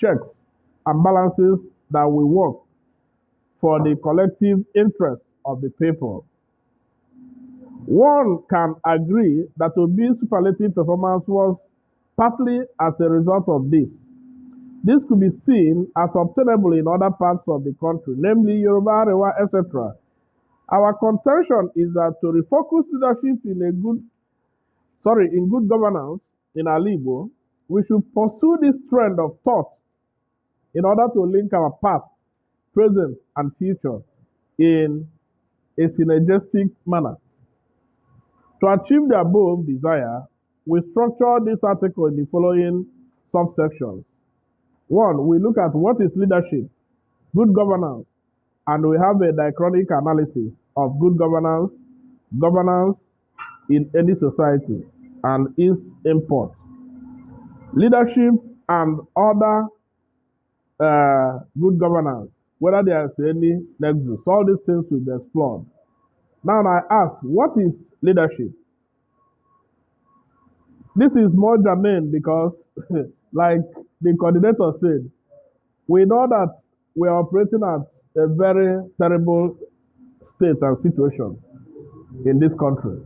checks and balances that will work for the collective interest of the people. One can agree that Obi's superlative performance was partly as a result of this. This could be seen as obtainable in other parts of the country, namely Yoruba, Arewa, etc. Our contention is that to refocus leadership in good governance in Alibo, we should pursue this trend of thought in order to link our past, present, and future in a synergistic manner. To achieve the above desire, we structure this article in the following subsections. One, we look at what is leadership, good governance, and we have a diachronic analysis of good governance, governance in any society, and its import. Leadership and other good governance, whether there is any nexus, all these things will be explored. Now I ask, what is leadership? This is more germane because, like the coordinator said, we know that we are operating at a very terrible state and situation in this country.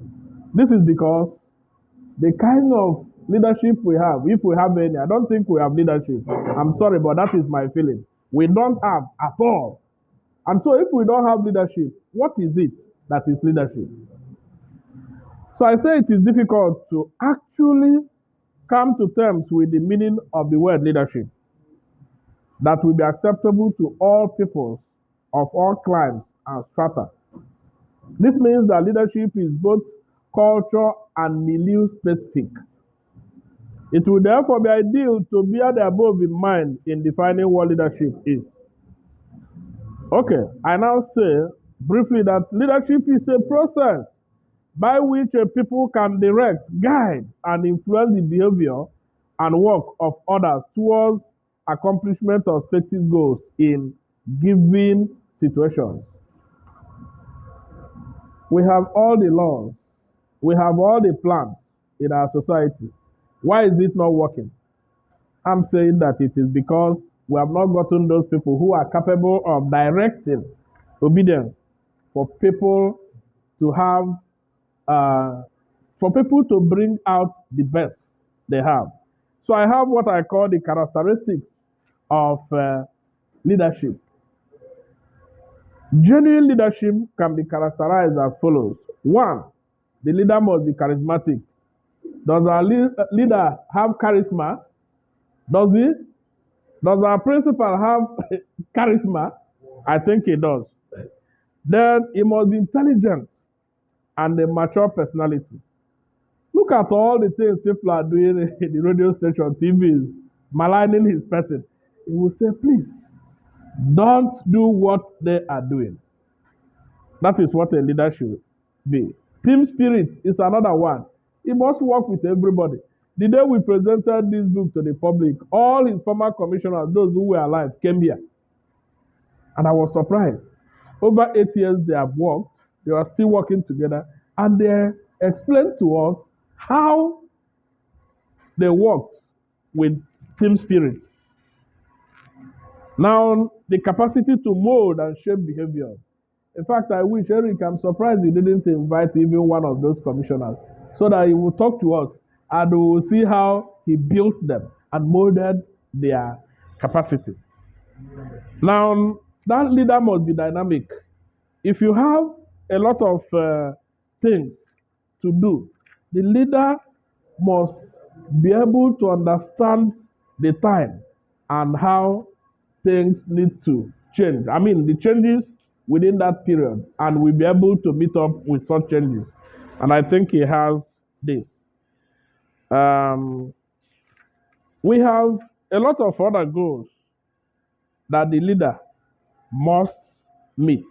This is because the kind of leadership we have, if we have any, I don't think we have leadership. I'm sorry, but that is my feeling. We don't have at all. And so if we don't have leadership, what is it that is leadership? So I say it is difficult to actually come to terms with the meaning of the word leadership that will be acceptable to all peoples of all climes and strata. This means that leadership is both culture and milieu specific. It will therefore be ideal to bear the above in mind in defining what leadership is. Okay, I now say briefly that leadership is a process by which a people can direct, guide, and influence the behavior and work of others towards accomplishment of stated goals in given situations. We have all the laws, we have all the plans in our society. Why is it not working? I'm saying that it is because we have not gotten those people who are capable of directing obedience for people to have, for people to bring out the best they have. So I have what I call the characteristics of leadership. Genuine leadership can be characterized as follows. One, the leader must be charismatic. Does our leader have charisma? Does he? Does our principal have charisma? I think he does. Then he must be intelligent and a mature personality. Look at all the things people are doing in the radio station, TVs, maligning his person. He will say, please, don't do what they are doing. That is what a leader should be. Team spirit is another one. He must work with everybody. The day we presented this book to the public, all his former commissioners, those who were alive, came here. And I was surprised. Over 8 years they have worked, they are still working together, and they explained to us how they worked with team spirit. Now, the capacity to mold and shape behavior. In fact, I wish, Eric, I'm surprised you didn't invite even one of those commissioners so that he will talk to us and we will see how he built them and molded their capacity. Now, that leader must be dynamic. If you have a lot of things to do, the leader must be able to understand the time and how things need to change. I mean, the changes within that period, and will be able to meet up with such changes. And I think he has this. We have a lot of other goals that the leader must meet.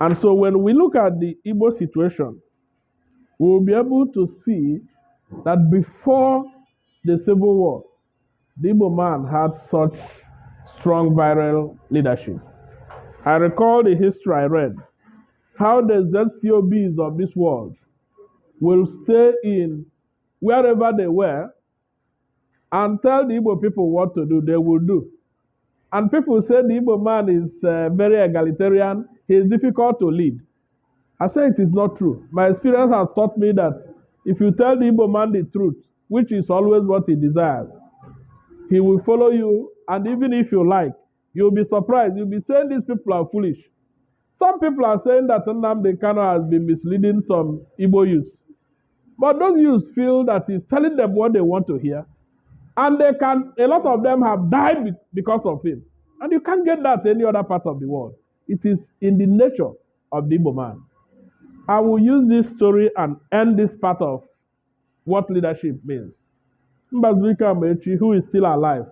And so when we look at the Igbo situation, we will be able to see that before the Civil War, the Igbo man had such strong viral leadership. I recall the history I read, how the ZCOBs of this world will stay in wherever they were and tell the Igbo people what to do, they will do. And people say the Igbo man is very egalitarian, he is difficult to lead. I say it is not true. My experience has taught me that if you tell the Igbo man the truth, which is always what he desires, he will follow you, and even if you like, you'll be surprised. You'll be saying these people are foolish. Some people are saying that Nnamdi Kanu has been misleading some Igbo youths. But those youths feel that he's telling them what they want to hear. And a lot of them have died because of him. And you can't get that any other part of the world. It is in the nature of the Igbo man. I will use this story and end this part of what leadership means. Mbazwika Amechi, who is still alive,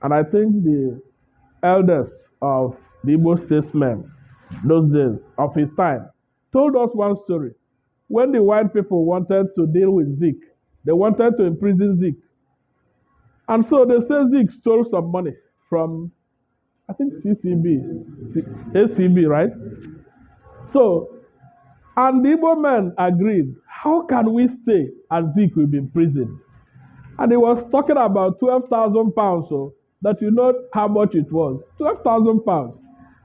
and I think the elders of the Igbo statesmen those days of his time, told us one story. When the white people wanted to deal with Zeke, they wanted to imprison Zeke. And so they say Zeke stole some money from, I think, ACB, right? So, and the Igbo men agreed, how can we stay and Zeke will be in prison? And he was talking about 12,000 pounds, so that you know how much it was. 12,000 pounds.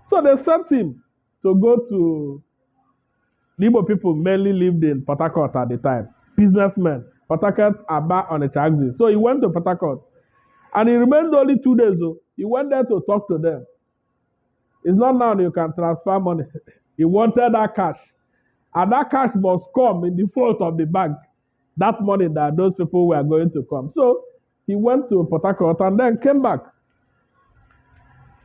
So they sent him to go to, the Igbo people mainly lived in Port Harcourt at the time. Businessmen, Port Harcourt, Aba on the axis. So he went to Port Harcourt. And he remained only 2 days. So he went there to talk to them. It's not now you can transfer money. He wanted that cash. And that cash must come in the front of the bank. That money that those people were going to come. So he went to Port Harcourt and then came back.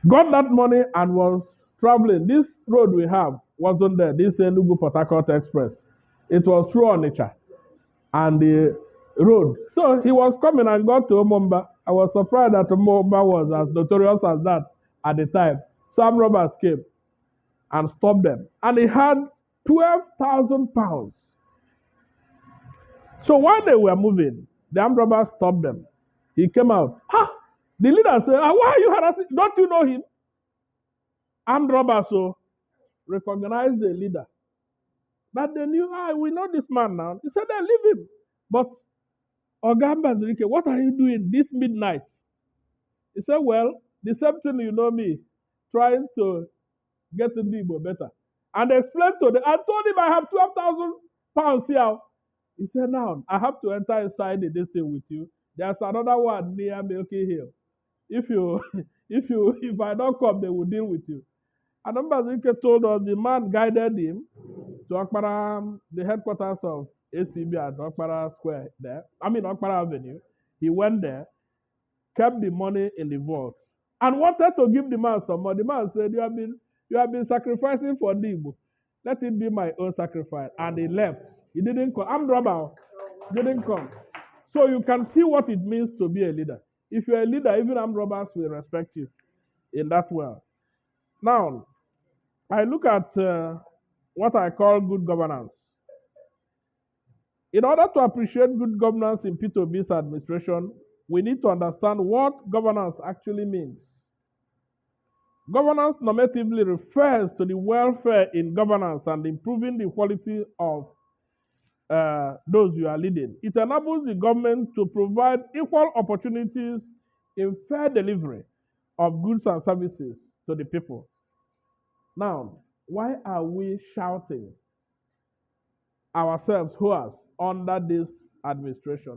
Got that money and was traveling. This road we have wasn't there. This Enugu Port Harcourt Express. It was through Onitsha. And the road. So he was coming and got to Omomba. I was surprised that Omomba was as notorious as that at the time. Some robbers came and stopped them. And he had 12,000 pounds. So while they were moving, the armed robbers stopped them. He came out. Ha! The leader said, why are you harassing? Don't you know him? Armed robbers so recognized the leader. That they knew, we know this man now. He said, leave him. But Ogamba Zurike, what are you doing this midnight? He said, well, the same thing you know me, trying to get the Igbo better. And explained to them, I told him I have 12,000 pounds here. He said, now, I have to enter inside the day with you. There's another one near Milky Hill. If I don't come, they will deal with you. And Mbazike told us the man guided him to Okpara, the headquarters of ACB at Okpara Square there. Okpara Avenue. He went there, kept the money in the vault, and wanted to give the man some money. The man said, you have been sacrificing for Igbo. Let it be my own sacrifice. And he left. He didn't come. Armed robber didn't come. So you can see what it means to be a leader. If you're a leader, even armed robbers will respect you in that world. Now, I look at what I call good governance. In order to appreciate good governance in P2B's administration, we need to understand what governance actually means. Governance normatively refers to the welfare in governance and improving the quality of those you are leading. It enables the government to provide equal opportunities in fair delivery of goods and services to the people. Now, why are we shouting ourselves who are under this administration?